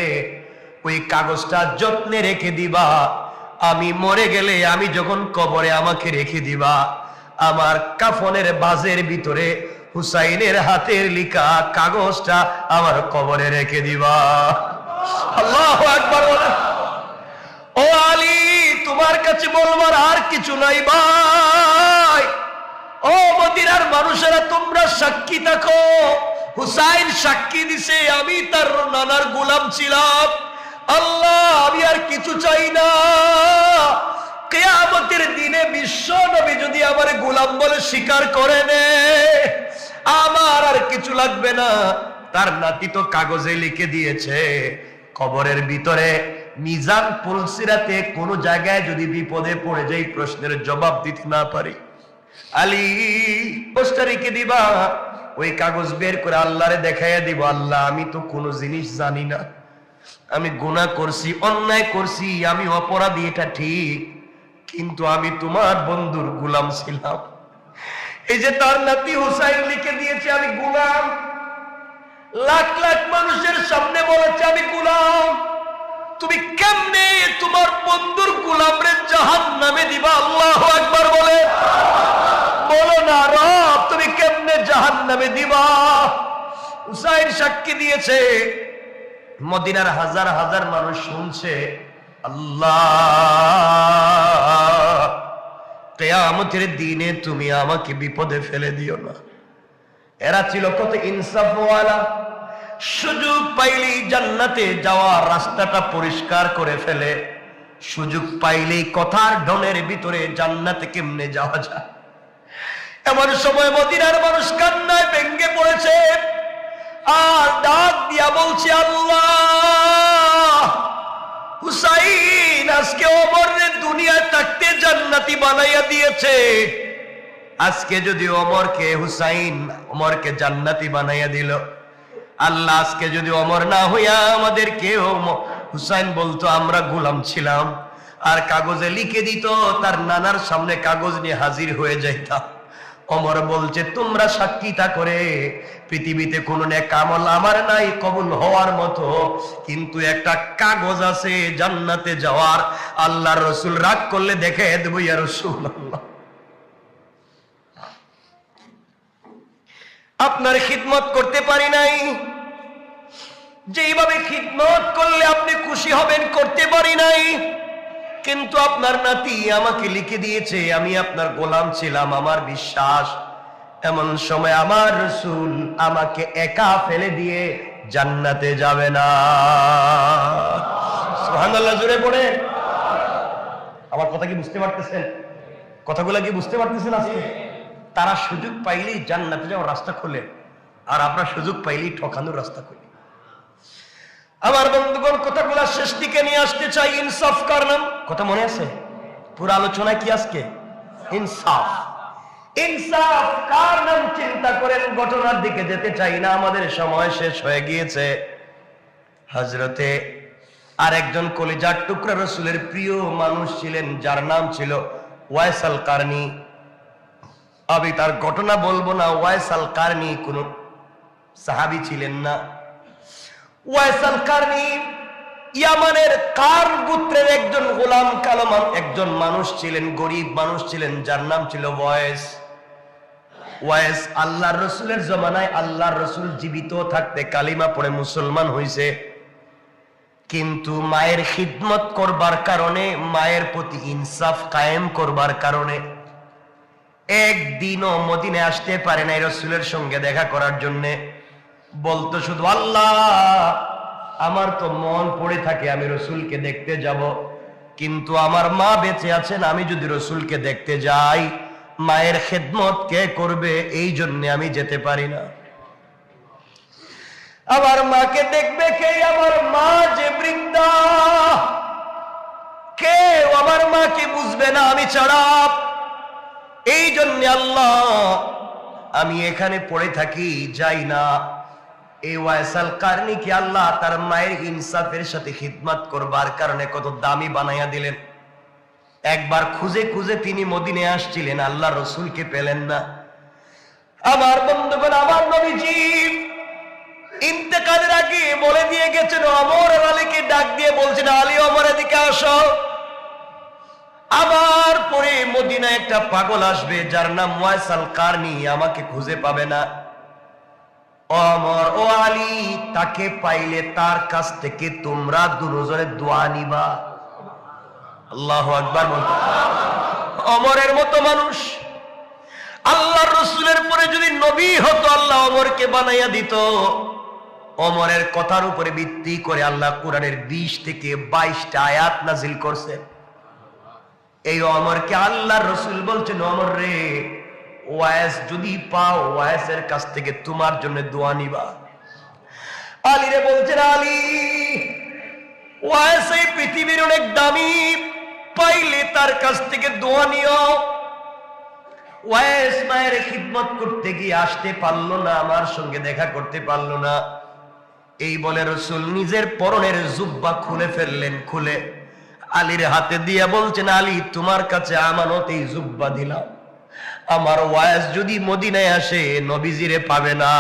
ওই কাগজটা যত্নে রেখে দিবা, আমি মরে গেলে, আমি যখন কবরে আমাকে রেখে দিবা, আমার কাফনের বাজের ভিতরে হুসাইনের হাতের লিখা কাগজটা আমার কবরে রেখে দিবা। আল্লাহু আকবার বলেন। ও আলী, তোমার কাছে বলবার আর কিছু নাই ভাই। ও মদিনার মানুষেরা তোমরা সাক্ষী থাকো, হুসাইন সাক্ষী দিছে আমি তার নানার গোলাম ছিলাম। আল্লাহ, আমি আর কিছু চাই না। কিয়ামতের দিনে বিশ্ব নবী যদি আমার গোলাম বলে স্বীকার করে নে, আমার আর কিছু লাগবে না। তার নাতি তো কাগজে লিখে দিয়েছে, কবরের ভিতরে মিজান পুলসিরাতে কোন জায়গায় যদি বিপদে পড়ে যাই, প্রশ্নের জবাব দিতে না পারি, আলী পোস্টার রেখে দিবা, ওই কাগজ বের করে আল্লাহরে দেখাইয়া দিব, আল্লাহ আমি তো কোনো জিনিস জানি না, আমি গুনাহ করছি, অন্যায় করছি, আমি অপরাধী, এটা ঠিক, কিন্তু আমি তোমার বন্ধুর গোলাম ছিলাম। এই যে তার নাতি হুসাইন লিখে দিয়েছে আমি গোলাম, লাখ লাখ মানুষের সামনে বলেছে আমি গোলাম, তুমি কেমনে তোমার বন্ধুর গোলামরে জাহান্নামে দিবা? আল্লাহু আকবার বলে বলো না রব, তুমি কেমনে জাহান্নামে দিবা? হুসাইন সাক্ষী দিয়েছে, মদিনার হাজার হাজার মানুষ শুনছে। আল্লাহ, কিয়ামতের দিনে তুমি আমাকে বিপদে ফেলে দিও না। এরা ছিল কত ইনসাফওয়ালা, সুযোগ পাইলেই জান্নাতে যাওয়ার রাস্তাটা পরিষ্কার করে ফেলে। সুযোগ পাইলেই কথার ঢনের ভিতরে জান্নাতে কেমনে যাওয়া যায়। এমন সময় মদিনার মানুষ কান্নায় ভেঙ্গে পড়েছে আর ডাক দিয়া বলছে, আল্লাহ, হুসাইন আজকে ওমরের দুনিয়ায় থাকতে জান্নাতি বানাইয়া দিয়েছে, আজকে যদি ওমরকে জান্নাতি বানাইয়া দিল, আল্লাহ আজকে যদি ওমর না হইয়া আমাদেরকে হুসাইন বলতো আমরা গোলাম ছিলাম, আর কাগজে লিখে দিত, তার নানার সামনে কাগজ নিয়ে হাজির হয়ে যাইতাম। ওমর বলছে, তোমরা সাক্ষী করে পৃথিবীতে কোনো নেক আমল আমার নাই কবুল হওয়ার মতো, কিন্তু একটা কাগজ আছে জান্নাতে যাওয়ার। আল্লাহর রাসূল রাগ করলে দেখে দেব, ইয়া রাসূলুল্লাহ, আপনার খিদমত করতে পারি নাই, যেইভাবে খিদমত করলে আপনি খুশি হবেন করতে পারি নাই, কিন্তু আপনার নাতি আমাকে লিখে দিয়েছে আমি আপনার গোলাম ছিলাম, আমার বিশ্বাস এমন সময় আমার রাসূল আমাকে একা ফেলে দিয়ে জান্নাতে যাবে না। সুবহানাল্লাহ, জোরে পড়ে। আমার কথা কি বুঝতে পারতেছেন? কথাগুলো কি বুঝতে পারতেছেন? আজকে তারা সুযোগ পাইলেই জান্নাতে যাওয়ার রাস্তা খোলে, আর আমরা সুযোগ পাইলেই ঠকানোর রাস্তা খুলি। আমার বন্ধুগণ, কথাগুলো শেষ দিকে নিয়ে আসতে চাই। ইনসাফ কার নাম? কথা মনে আছে? পুরো আলোচনা কি আজকে? ইনসাফ। ইনসাফ কার নাম চিন্তা করেন, ঘটনার দিকে যেতে চাই না, আমাদের সময় শেষ হয়ে গিয়েছে। হযরতে আরেকজন কলিজার টুকরা রাসূলের প্রিয় মানুষ ছিলেন, যার নাম ছিল ওয়াইস আল কারনি। আমি তার ঘটনা বলবো না। ওয়াইস আল কারনি কোন সাহাবী ছিলেন না। ওয়াইস আল কারনি ইয়ামানের কার্ন গোত্রের একজন গোলাম কালামান একজন মানুষ ছিলেন, গরিব মানুষ ছিলেন, যার নাম ছিল ওয়াইস। ওয়াইস আল্লাহর রাসূলের জমানায় আল্লাহর রাসূল জীবিত থাকতে কালিমা পড়ে মুসলমান হইছে, কিন্তু মায়ের খিদমত করবার কারণে, মায়ের প্রতি ইনসাফ কায়েম করবার কারণে একদিনও মদিনায় আসতে পারে নাই রাসূলের সঙ্গে দেখা করার জন্য। বলতো শুধু, আল্লাহ আমার তো মন পড়ে থাকে আমি রাসূলকে দেখতে যাব, কিন্তু আমার মা বেঁচে আছেন, আমি যদি রাসূলকে দেখতে যাই মায়ের খেদমত কে করবে, এই জন্য আমি যেতে পারি না। আমার মাকে দেখবে কে? আমার মা যে বৃদ্ধা, কেউ আমার মাকে বুঝবে না আমি ছাড়া। এই জন্য আল্লাহ আমি এখানে পড়ে থাকি, যাই না। এই ওয়াইস আল কারনি কি আল্লাহ তার মায়ের ইনসাফের সাথে খিদমত করবার কারণে কত দামি বানাইয়া দিলেন। একবার খুঁজে খুঁজে তিনি মদিনায় আসছিলেন, আল্লাহ রাসূলকে পেলেন না। আমার বন্ধুগণ, আমার নবীজি ইন্তেকালের আগে বলে দিয়ে গেছেন, ওমর আর আলীকে ডাক দিয়ে বলছেন, আলী ওমর এদিকে আসো। আবার পরে মদিনায় একটা পাগল আসবে যার নাম ওয়াইস আল কারনি, আমাকে খুঁজে পাবে না। ওমর ও আলী, তাকে পাইলে তার কাছ থেকে তোমরা দুজনে দোয়া নিবা। আল্লাহু আকবার বলতে। ওমরের মতো মানুষ, আল্লাহর রাসূলের পরে যদি নবী হতো আল্লাহ ওমরকে বানাইয়া দিত। ওমরের কথার উপরে ভিত্তি করে আল্লাহ কোরআনের 20 থেকে 22টা আয়াত নাজিল করছেন। এই ওমরকে আল্লাহর রাসূল বলছেন, ওমর রে, ওয়াইস যদি পাও ওয়াইসের কাছ থেকে তোমার জন্য দোয়া নিবা। আলী রে বলছেন, আলী ওয়াইস এই পৃথিবীর অনেক দামি, পাইলে তার কাছ থেকে দোয়া নিও। ওয়াইস মায়ের খিদমত করতে গিয়ে আসতে পারলো না, আমার সঙ্গে দেখা করতে পারলো না। এই বলে রাসূল নিজের পরনের জুব্বা খুলে ফেললেন, খুলে আলীর হাতে দিয়ে বলছেন, আলী তোমার কাছে আমানত এই জুব্বা দিলাম, আমার ওয়াইস যদি মদিনায় আসে নবীজিরে পাবে না।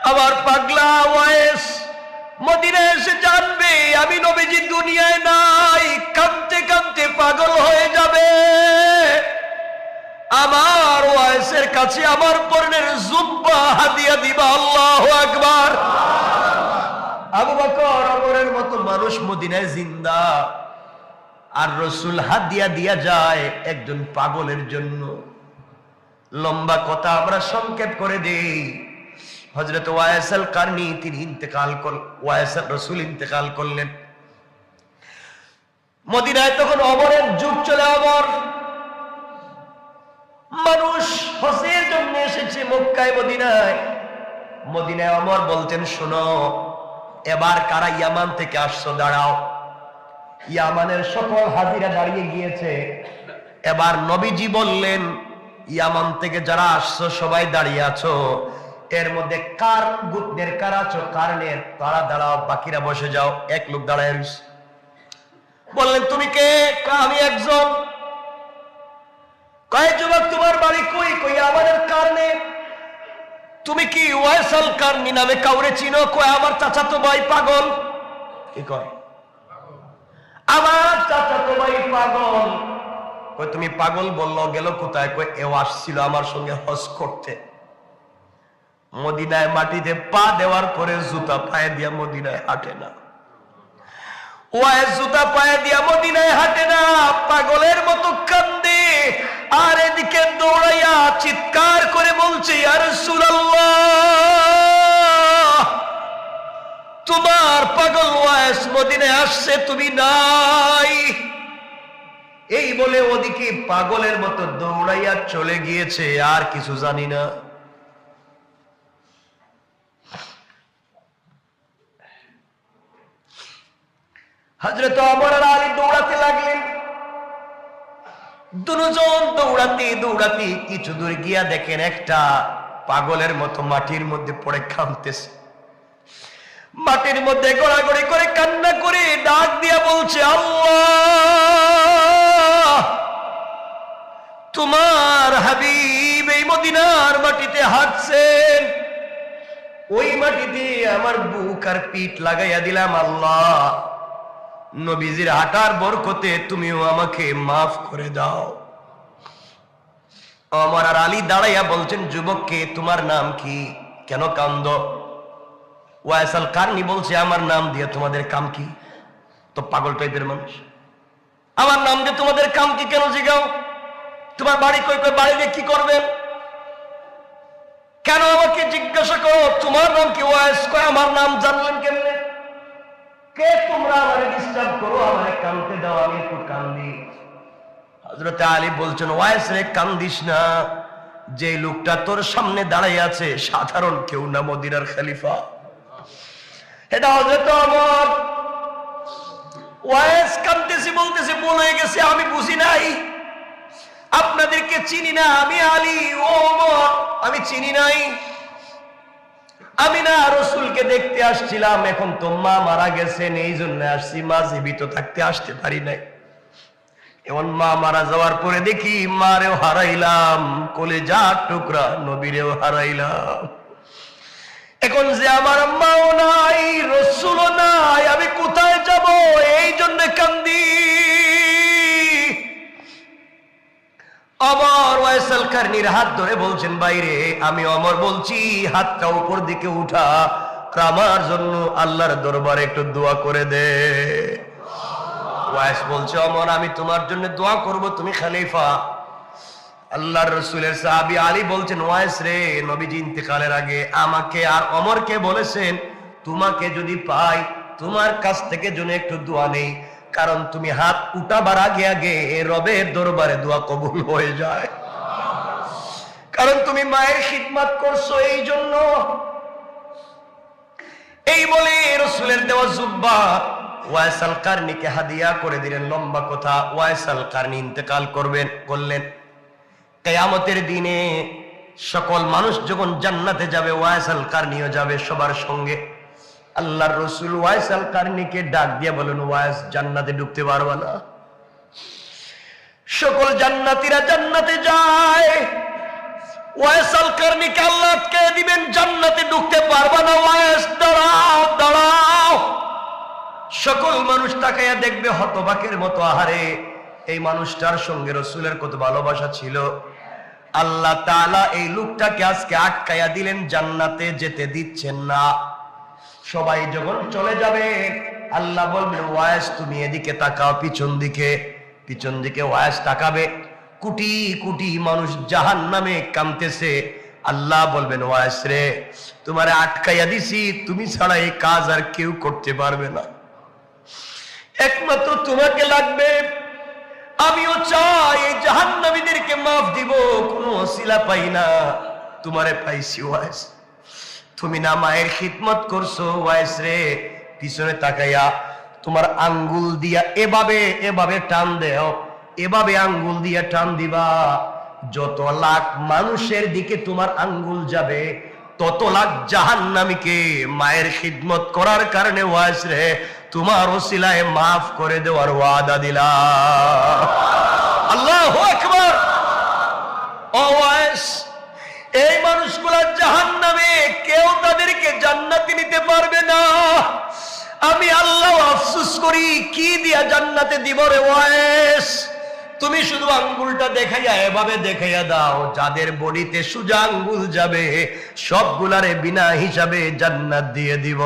আমার পাগলা ওয়াইস মদিনায় এসে জানবে আমি নবীজি দুনিয়ায় নাই, কাঁদতে কাঁদতে পাগল হয়ে যাবে। আমার ওয়াইসের কাছে আমার পরনের জুব্বা হাদিয়া দিবা। আল্লাহু আকবার। আবু বকর ওমরের মতো মানুষ মদিনায় জিন্দা, আর রাসূল হাদিয়া দিয়া যায় একজন পাগলের জন্য। লম্বা কথা আমরা সংক্ষেপ করে দেই। হযরত ওয়াইস আল কারনি তিনি রাসূল ইন্তেকাল করলেন। মদিনায় তখন ওমরের যুগ চলে। ওমর মানুষ হজের জন্য এসেছে মক্কায় মদিনায়। মদিনায় ওমর বলতেন, শোনো, এবার কারা ইয়ামান থেকে আসছো দাঁড়াও। ইয়ামানের সকল হাজিরা দাঁড়িয়ে গিয়েছে। এবার নবীজি বললেন, ইয়ামান থেকে যারা আসছো সবাই দাঁড়িয়ে আছো, এর মধ্যে কার গোত্রের কারা আছো, কারণের তারা দাঁড়াও, বাকিরা বসে যাও। এক লোক দাঁড়ায় রইছে। বললেন, তুমি কে? আমি একজন। কয় যুবক, তোমার বাড়ি কই? কই আমাদের কারণে। তুমি কি ওয়াইসাল কারনি নামে কাউরে চিনো? কয় আমার চাচাতো ভাই পাগল। কি কয়? আমার চাচাতো ভাই পাগল। কয় তুমি পাগল বললো, গেল কোথায়? কয় এও আসছিল আমার সঙ্গে হজ করতে। মদিনায় মাটিতে পা দেওয়ার পরে জুতা পায়ে দিয়া মদিনায় হাঁটে না। ওয়াইস জুতা পায়ে দিয়া মদিনায় হাঁটে না, পাগলের মতো কান্দে। আর এদিকে দৌড়াইয়া চিৎকার করে বলছে, ইয়া রাসূলুল্লাহ, তোমার পাগল ওয়াইস মদিনায় আসছে, তুমি নাই। এই বলে ওদিকে পাগলের মতো দৌড়াইয়া চলে গিয়েছে। আর কিছু জানি না। হযরত ওমর আর আলী দৌড়াতে লাগলেন। দুজন দৌড়াতে দৌড়াতে কিছু দূর গিয়া দেখেন একটা পাগলের মতো মাটির মধ্যে পড়ে কাঁদতেছে। মাটির মধ্যে গড়াগড়ি করে কান্না করে ডাক দিয়া বলছে, আল্লাহ, তোমার হাবিব এই মদিনার মাটিতে হাঁটছেন, ওই মাটিতে আমার বুক আর পিঠ লাগাইয়া দিলাম। আল্লাহ, নবীজির হাঁটার বরকতে তুমিও আমাকে মাফ করে দাও। ওমর আর আলী দাঁড়াইয়া বলছেন, যুবককে, তোমার নাম কি? কেন কান্দো? ওয়াইসাল কারনি বলছে, আমার নাম দিয়ে তোমাদের কাম কি? তো পাগল টাইপের মানুষ। আমার নাম দিয়ে তোমাদের কাম কি? কেন জিগাও? তোমার বাড়ি কই? কই বাড়ি দিয়ে কি করবেন? কেন আমাকে জিজ্ঞাসা করো তোমার নাম কি? ওয়াইস। কয় আমার নাম জানলেন কেমনে? কে তোমরা আমারে ডিস্টার্ব করো, আমারে কাঁদতে দাও, আমি একটু কান্দি। হযরত আলী বলছেন, ওয়াইস রে, কান্দিস না। যে লোকটা তোর সামনে দাঁড়াই আছে সাধারণ কেউ না, মদিনার খলিফা। এটা হযরত ওমর। ওয়াইস কাঁদতেছি, বলতেছে, ভুল হয়ে গেছে, আমি বুঝি নাই, আপনাদেরকে চিনি না, আমি আলী। ও ওমর, আমি চিনি নাই, আমি না রাসূলকে দেখতে আসছিলাম, এখন তো মা মারা গেছেন, এই জন্য আসছি, মা জীবিত থাকতে আসতে পারি নাই। এখন মা মারা যাওয়ার পরে দেখি মারেও হারাইলাম, কলিজার টুকরা নবীরেও হারাইলাম। এখন যে আমার মাও নাই, রাসূলও নাই, আমি কোথায় যাব? এই জন্য কান্দি। ওমর ওয়াইসাল কারনির হাত ধরে বলছেন, বাইরে আমি ওমর বলছি, হাতটা উপর দিকে উঠা, আমার জন্য আল্লাহর দরবারে একটু দোয়া করে দে। ওয়াইস বলছে, ওমর আমি তোমার জন্য দোয়া করব, তুমি খলিফা। আল্লাহর রাসূলের সাহাবী আলী বলছেন, ওয়াইস রে, নবীজি ইন্তেকালের আগে আমাকে আর ওমরকে বলেছেন, তোমাকে যদি পাই তোমার কাছ থেকে যেন একটু দোয়া নেই, কারণ তুমি হাত উঠাবার আগে আগে রবের দরবারে দোয়া কবুল হয়ে যায়, কারণ তুমি মায়ের খিদমত করছো, এই জন্য। এই বলে রাসূলের দেওয়া জুব্বা ওয়াইসাল কারনিকে হাদিয়া করে দিলেন। লম্বা কথা, ওয়াইসাল কারনি ইন্তেকাল করলেন। কিয়ামতের দিনে সকল মানুষ যখন জান্নাতে যাবে, ওয়াইসাল কারনিও যাবে সবার সঙ্গে। আল্লাহর রাসূল ওয়াইসাল কারনিকে ডাক দিয়ে বলেন, ওয়াইস, জান্নাতে ঢুকতে পারবা না? সকল জান্নাতীরা জান্নাতে যায়, ওয়াইসাল কারনিকে আল্লাহ আটকে দিবেন, জান্নাতে ঢুকতে পারবা না। ওয়াইস, দাঁড়াও দাঁড়াও। সকল মানুষ তাকাইয়া দেখবে হতবাকের মতো, আহারে, এই মানুষটার সঙ্গে রাসূলের কত ভালোবাসা ছিল। আল্লাহ তাআলা এই লোকটাকে আজকে আটকাইয়া দিলেন, জান্নাতে যেতে দিচ্ছেন না। সবাই যখন চলে যাবে, আল্লাহ বলবেন, ওয়াইস তুমি এদিকে তাকাও, পিছন দিকে ওয়াইস তাকাবে। কোটি কোটি মানুষ জাহান্নামে কামতেছে। আল্লাহ বলবেন, ওয়াইস রে, তোমারে আটকাইয়া দিছি, তুমি ছাড়া এই কাজ আর কেউ করতে পারবে না। একমাত্র তোমাকে লাগবে। আমিও চাই এই জাহান্নামীদেরকে মাফ দিব, কোনো ওসিলা পাই না, তোমারে পাইছি ওয়াইস। তুমি না মায়ের খিদমত করছো ওয়াইস রে, পিছনে তাকাইয়া তোমার আঙ্গুল দিয়া এভাবে এভাবে টান দেও, এভাবে আঙ্গুল দিয়া টান দিবা, যত লাখ মানুষের দিকে তোমার আঙ্গুল যাবে তত লাখ জাহান্নামীকে মায়ের খিদমত করার কারণে ওয়াইস রে তোমার ওসিলায় মাফ করে দেওয়ার ওয়াদা দিলাম। আল্লাহু আকবার। ও ওয়াইস, এই মানুষগুলা জাহান্নামে, কেউ তাদেরকে জান্নাতে নিতে পারবে না। আমি আল্লাহ আফসোস করি, কি দিয়া জান্নাতে দিব রে ওয়াইস? তুমি শুধু আঙ্গুলটা দেখাইয়া এভাবে দেখাইয়া দাও, যাদের বডিতে সোজা আঙ্গুল যাবে সবগুলারে বিনা হিসাবে জান্নাত দিয়ে দিব।